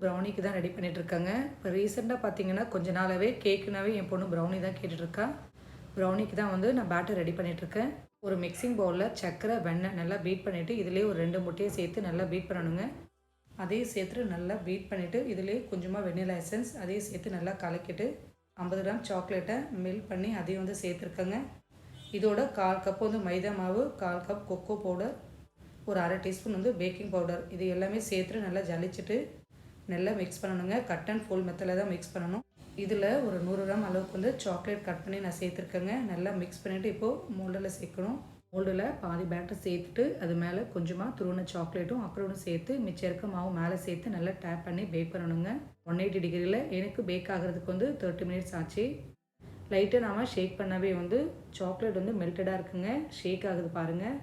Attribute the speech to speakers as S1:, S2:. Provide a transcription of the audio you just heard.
S1: ப்ரௌனிக்கு தான் ரெடி பண்ணிகிட்ருக்காங்க. இப்போ ரீசெண்டாக பார்த்தீங்கன்னா கொஞ்ச நாளாகவே கேக்குனாவே என் பொண்ணு ப்ரௌனி தான் கேட்டுட்ருக்கா. ப்ரௌனிக்கு தான் வந்து நான் பேட்டர் ரெடி பண்ணிகிட்ருக்கேன். ஒரு மிக்சிங் பவுலில் சர்க்கரை, வெண்ணெய் நல்லா பீட் பண்ணிவிட்டு இதிலே ஒரு 2 முட்டையை சேர்த்து நல்லா பீட் பண்ணணுங்க. அதையும் சேர்த்துட்டு நல்லா பீட் பண்ணிவிட்டு இதிலே கொஞ்சமாக வெண்ணிலா எசன்ஸ் அதையும் சேர்த்து நல்லா கலக்கிட்டு 50 கிராம் சாக்லேட்டை மெல்ட் பண்ணி அதையும் வந்து சேர்த்துருக்கேங்க. இதோட 1/4 கப் வந்து மைதா மாவு, 1/4 கப் கொக்கோ பவுடர், ஒரு 1/2 டீஸ்பூன் வந்து பேக்கிங் பவுடர், இது எல்லாமே சேர்த்துட்டு நல்லா ஜலிச்சுட்டு நல்லா மிக்ஸ் பண்ணணுங்க. கட் அண்ட் ஃபோல்ட் மெத்தடில் தான் மிக்ஸ் பண்ணணும். இதில் ஒரு 100 கிராம் அளவுக்கு வந்து சாக்லேட் கட் பண்ணி நான் சேர்த்துருக்கேங்க. நல்லா மிக்ஸ் பண்ணிவிட்டு இப்போது மோல்டில் சேர்க்கணும். மோல்டில் பாதி பேட்டர் சேர்த்துட்டு அது மேலே கொஞ்சமாக துருவின சாக்லேட்டும் அப்புறம் சேர்த்து மிச்சம் இருக்க மாவு மேலே சேர்த்து நல்லா டேப் பண்ணி பேக் பண்ணணுங்க. 180 டிகிரியில் எனக்கு பேக் ஆகிறதுக்கு வந்து 30 மினிட்ஸ் ஆச்சு. லைட்டாக நாம் ஷேக் பண்ணவே வந்து சாக்லேட் வந்து மெல்டடாக இருக்குங்க. ஷேக் ஆகுது பாருங்கள்.